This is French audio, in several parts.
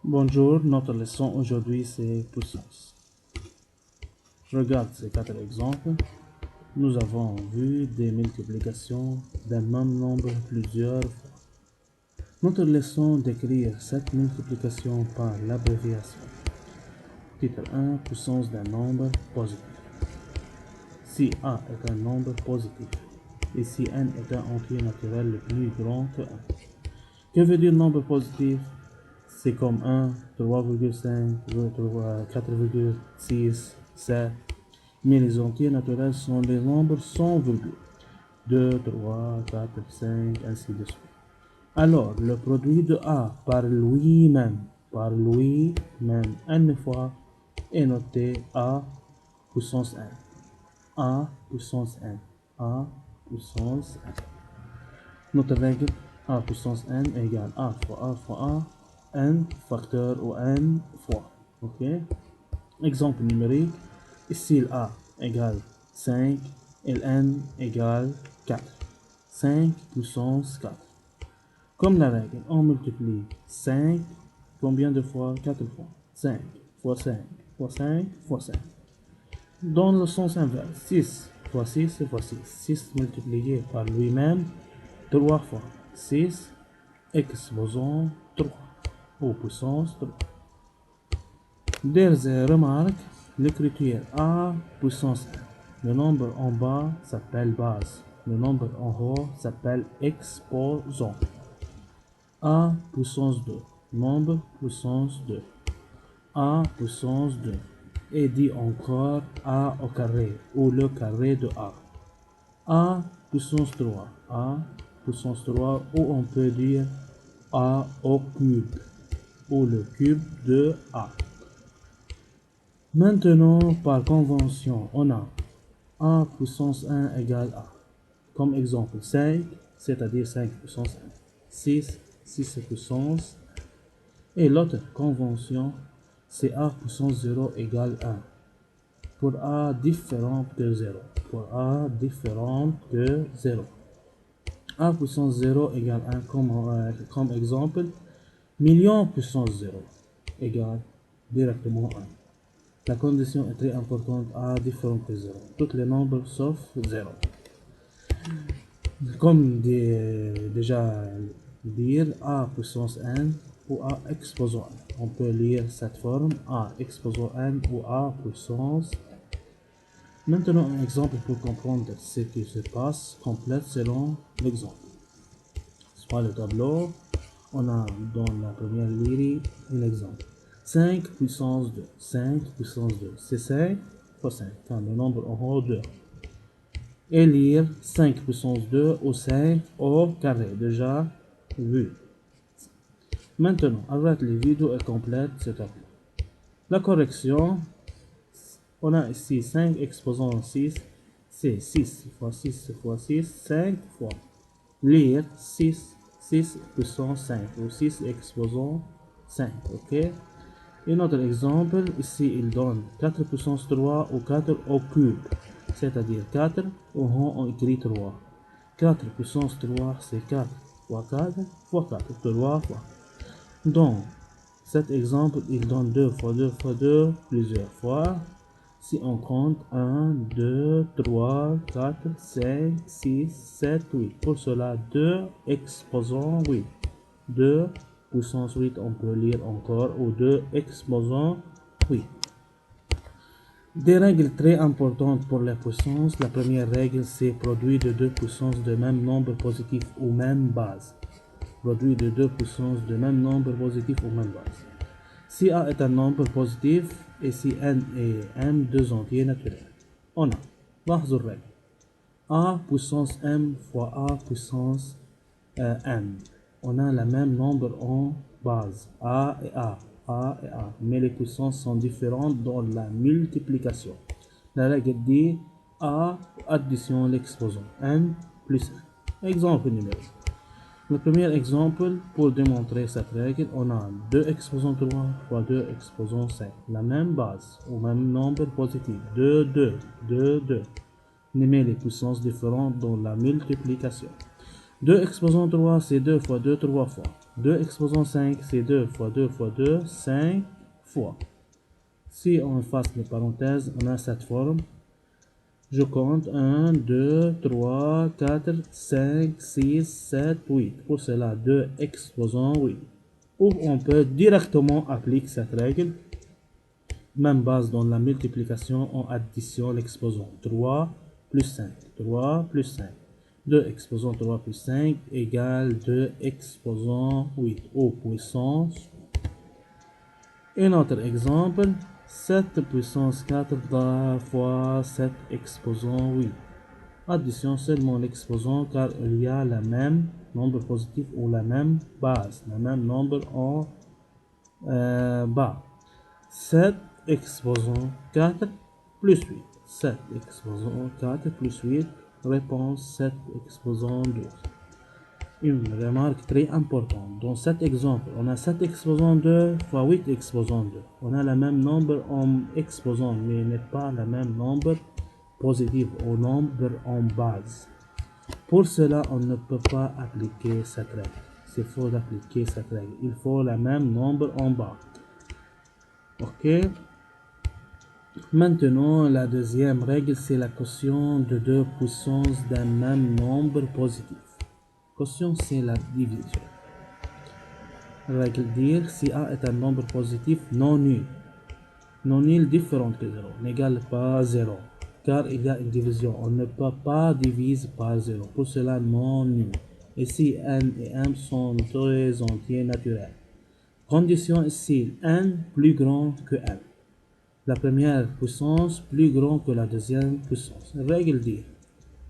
Bonjour, notre leçon aujourd'hui c'est puissance. Regarde ces 4 exemples. Nous avons vu des multiplications d'un même nombre plusieurs fois. Notre leçon d'écrire cette multiplication par l'abréviation. Titre 1, puissance d'un nombre positif. Si A est un nombre positif et si n est un entier naturel le plus grand que 1. Que veut dire nombre positif? C'est comme 1, 3,5, 4,6, 7. Mais les entiers naturels sont des nombres sans virgule. 2, 3, 4, 5, ainsi de suite. Alors, le produit de A par lui-même, n fois, est noté A puissance n. A puissance n. A puissance n. Notre règle A puissance n égale A fois A, n facteur ou n fois. Ok. Exemple numérique. Ici A égale 5 et n égale 4. 5 puissance 4. Comme la règle, on multiplie 5 combien de fois? 4 fois. 5 fois 5 fois 5 fois 5. Dans le sens inverse, 6 fois 6 fois 6. 6 multiplié par lui-même 3 fois 6 exposant 3 au puissance 3. Des remarques, l'écriture A puissance 1. Le nombre en bas s'appelle base. Le nombre en haut s'appelle exposant. A puissance 2. Nombre puissance 2. A puissance 2. Et dit encore A au carré ou le carré de A. A puissance 3. A puissance 3 ou on peut dire A au cube ou le cube de A. Maintenant, par convention, on a A puissance 1 égale A. Comme exemple, 5, c'est-à-dire 5 puissance 1. 6, 6 puissance. Et l'autre convention, c'est A puissance 0 égale 1. Pour A différent de 0. Pour A différent de 0. A puissance 0 égale 1 comme exemple. Million puissance 0 égale directement 1. La condition est très importante, A différent de 0. Tous les nombres sauf 0. Comme déjà dire A puissance n ou A exposant n. On peut lire cette forme A exposant n ou A puissance. Maintenant un exemple pour comprendre ce qui se passe complète selon l'exemple. Soit le tableau, on a dans la première ligne un exemple. 5 puissance 2. 5 puissance 2. C'est 5 fois 5. Quand le nombre en haut 2. Et lire 5 puissance 2 ou 5 au carré. Déjà vu. Maintenant, avec les vidéos et complète ce tableau. La correction, on a ici 5 exposant 6. C'est 6 fois 6 fois 6. 5 fois. Lire 6 puissance 5 ou 6 exposant 5. Ok. Et notre exemple, ici il donne 4 puissance 3 ou 4 au cube, c'est-à-dire 4, au rang on écrit 3. 4 puissance 3 c'est 4 fois 4 fois 4, 3 fois. Donc, cet exemple il donne 2 fois 2 fois 2 plusieurs fois. Si on compte 1, 2, 3, 4, 5, 6, 7, 8. Pour cela, 2 exposant 8. 2 puissance 8, on peut lire encore, ou 2 exposant 8. Des règles très importantes pour la puissance. La première règle, c'est produit de deux puissances de même nombre positif ou même base. Produit de deux puissances de même nombre positif ou même base. Si A est un nombre positif et si n est m, deux entiers naturels. On a, لاحظوا الرègle. A puissance m fois A puissance m. On a le même nombre en base, A et A, mais les puissances sont différentes dans la multiplication. La règle dit A addition l'exposant, n plus 1. Exemple numéro. Le premier exemple, pour démontrer cette règle, on a 2 exposant 3 fois 2 exposant 5. La même base, au même nombre positif, 2, 2, 2, 2. Mais les puissances différentes dans la multiplication. 2 exposant 3, c'est 2 fois 2, 3 fois. 2 exposant 5, c'est 2 fois 2 fois 2, 5 fois. Si on efface les parenthèses, on a cette forme. Je compte 1, 2, 3, 4, 5, 6, 7, 8. Pour cela, 2 exposant 8. Ou on peut directement appliquer cette règle. Même base dans la multiplication, on additionne l'exposant. 3 plus 5. 3 plus 5. 2 exposant 3 plus 5 égale 2 exposant 8 au puissance. Un autre exemple, 7 puissance 4 fois 7 exposant 8. Addition seulement l'exposant car il y a le même nombre positif ou la même base, le même nombre en bas. 7 exposant 4 plus 8. 7 exposant 4 plus 8. Réponse 7 exposant 12. Une remarque très importante. Dans cet exemple, on a 7 exposant 2 fois 8 exposant 2. On a le même nombre en exposant, mais n'est pas le même nombre positif au nombre en base. Pour cela, on ne peut pas appliquer cette règle. C'est faux d'appliquer cette règle. Il faut le même nombre en bas. Ok. Maintenant, la deuxième règle, c'est la quotient de deux puissances d'un même nombre positif. Quotient, c'est la division. Règle dire si A est un nombre positif non nul. Non nul différent que 0 n'égale pas 0. Car il y a une division. On ne peut pas diviser par 0. Pour cela, non nul. Ici, n et m sont deux entiers naturels. Condition ici, n plus grand que m. La première puissance plus grande que la deuxième puissance. Règle dit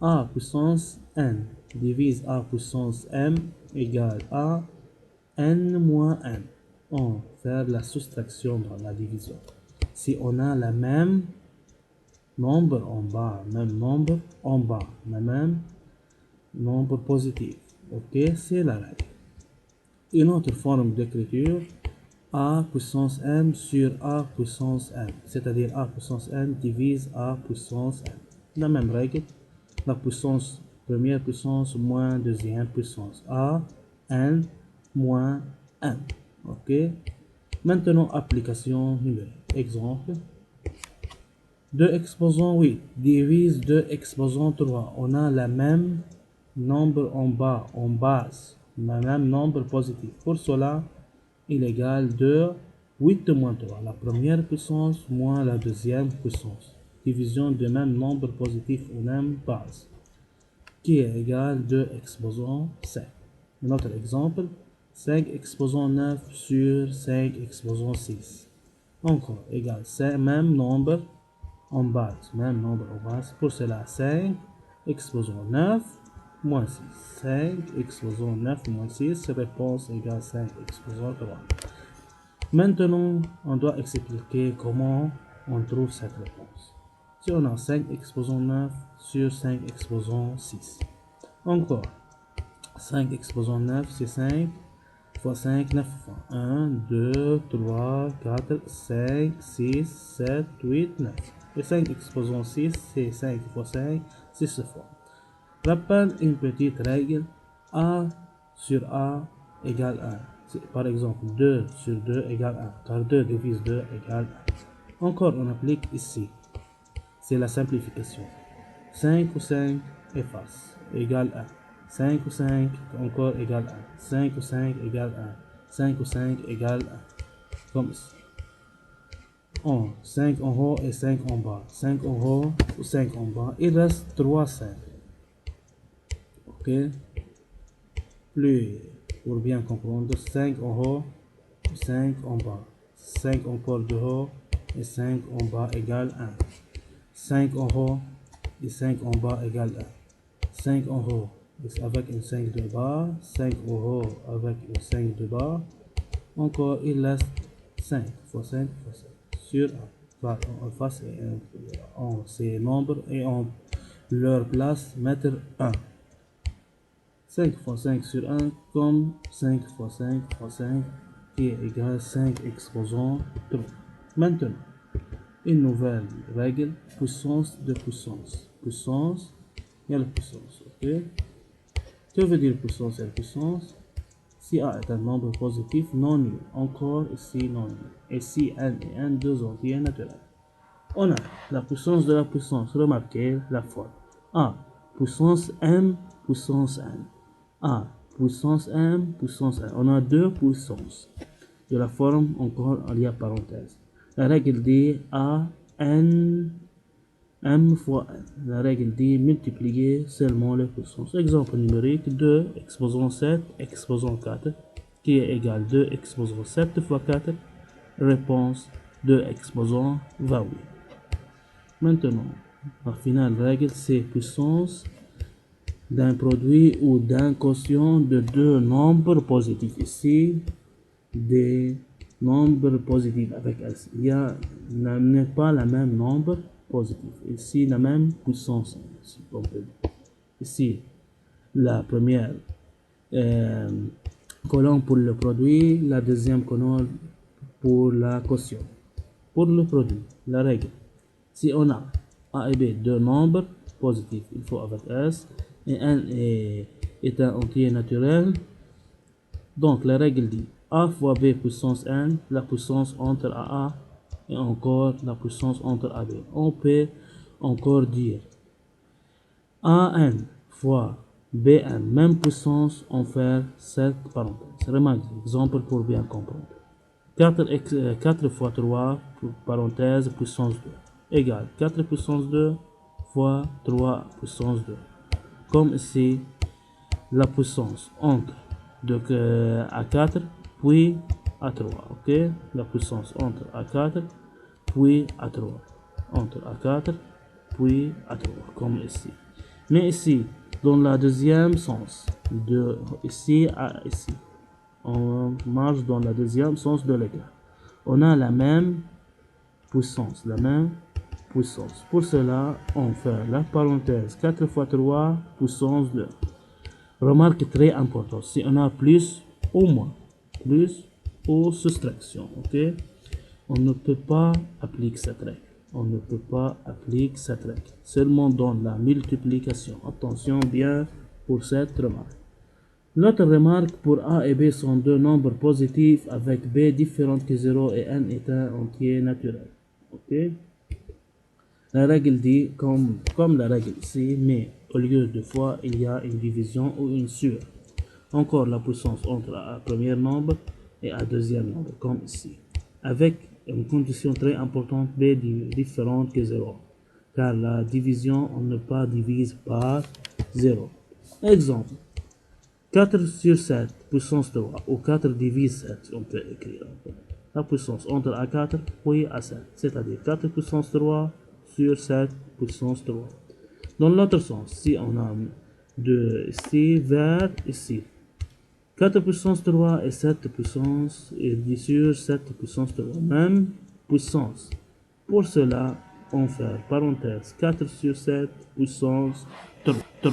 a puissance n divise a puissance m égale a n moins m. On fait la soustraction dans la division. Si on a le même nombre en bas, même nombre en bas, le même nombre positif. Ok, c'est la règle. Une autre forme d'écriture, a puissance m sur a puissance m, c'est-à-dire a puissance n divise a puissance m. La même règle, la puissance première puissance moins deuxième puissance, a n moins m. Ok. Maintenant application numérique. Exemple, 2 exposant 8 divise 2 exposant 3. On a le même nombre en bas, en base, le même nombre positif. Pour cela, il égale 2, 8 moins 3. La première puissance moins la deuxième puissance. Division de même nombre positif ou même base. Qui est égal 2 exposant 5. Un autre exemple, 5 exposant 9 sur 5 exposant 6. Encore égal, c'est même nombre en base, même nombre en base. Pour cela, 5 exposant 9 moins 6. 5 exposant 9 moins 6, réponse égale 5 exposant 3. Maintenant, on doit expliquer comment on trouve cette réponse. Si on a 5 exposant 9 sur 5 exposant 6. Encore, 5 exposant 9, c'est 5 fois 5, 9 fois. 1, 2, 3, 4, 5, 6, 7, 8, 9. Et 5 exposant 6, c'est 5 fois 5, 6 fois. Rappelle une petite règle, A sur A égale 1. Par exemple, 2 sur 2 égale 1, car 2 divise 2 égale 1. Encore, on applique ici. C'est la simplification. 5 ou 5 efface, égale 1. 5 ou 5 encore égale 1. 5 ou 5 égale 1. 5 ou 5 égale 1. Comme ici. 5 en haut et 5 en bas. 5 en haut ou 5 en bas. Il reste 3 5. Ok. Plus, pour bien comprendre, 5 en haut, 5 en bas. 5 encore de haut et 5 en bas égale 1. 5 en haut et 5 en bas égale 1. 5 en haut avec une 5 de bas, 5 en haut avec une 5 de bas. Encore, il reste 5 fois 5 fois 5 sur 1. On fasse ces nombres et on leur place mettre 1. 5 fois 5 sur 1 comme 5 fois 5 fois 5 qui est égal à 5 exposant 3. Maintenant, une nouvelle règle, puissance de puissance. Puissance égale puissance. Ok. Que veut dire puissance égale puissance? Si A est un nombre positif non nul, encore ici non nul. Et si n et n deux entiers naturels. On a la puissance de la puissance, remarquez la forme. A puissance m puissance n. A puissance m puissance n. On a deux puissances. De la forme encore il y a parenthèse. La règle dit A n m fois n. La règle dit multiplier seulement les puissances. Exemple numérique 2 exposant 7 exposant 4 qui est égal 2 exposant 7 fois 4. Réponse 2 exposant 28. Maintenant, la finale règle c'est puissance d'un produit ou d'un quotient de deux nombres positifs. Ici, des nombres positifs avec S. Il n'est pas le même nombre positif. Ici, la même puissance. Ici, la première colonne pour le produit, la deuxième colonne pour la quotient. Pour le produit, la règle. Si on a A et B deux nombres positifs, il faut avec S, et N est un entier naturel, donc la règle dit A fois B puissance N, la puissance entre AA et encore la puissance entre AB. On peut encore dire AN fois BN, même puissance, on fait cette parenthèse. Remarque, exemple pour bien comprendre. 4 fois 3, parenthèse, puissance 2, égale 4 puissance 2 fois 3 puissance 2. Comme ici, la puissance entre A4 puis A3, ok? La puissance entre A4 puis A3. Entre A4 puis A3, comme ici. Mais ici, dans la deuxième sens, de ici à ici, on marche dans le deuxième sens de l'écart. On a la même puissance, Pour cela, on fait la parenthèse 4 fois 3 puissance 2. Remarque très importante, si on a plus ou moins, plus ou soustraction, ok? On ne peut pas appliquer cette règle. Seulement dans la multiplication. Attention bien pour cette remarque. L'autre remarque, pour A et B sont deux nombres positifs avec B différent que 0 et N est un entier naturel. Ok? La règle dit comme la règle ici, mais au lieu de fois, il y a une division ou une sur. Encore la puissance entre A premier nombre et A deuxième nombre, comme ici. Avec une condition très importante, B différente que 0. Car la division, on ne pas divise par 0. Exemple. 4 sur 7, puissance 3, ou 4 divise 7, on peut écrire. La puissance entre A4 puis A7, c'est-à-dire 4 puissance 3 sur 7 puissance 3. Dans l'autre sens, si on a de ici vers ici, 4 puissance 3 et 7 puissance et 10 sur 7 puissance 3, même puissance. Pour cela, on fait parenthèse 4 sur 7 puissance 3.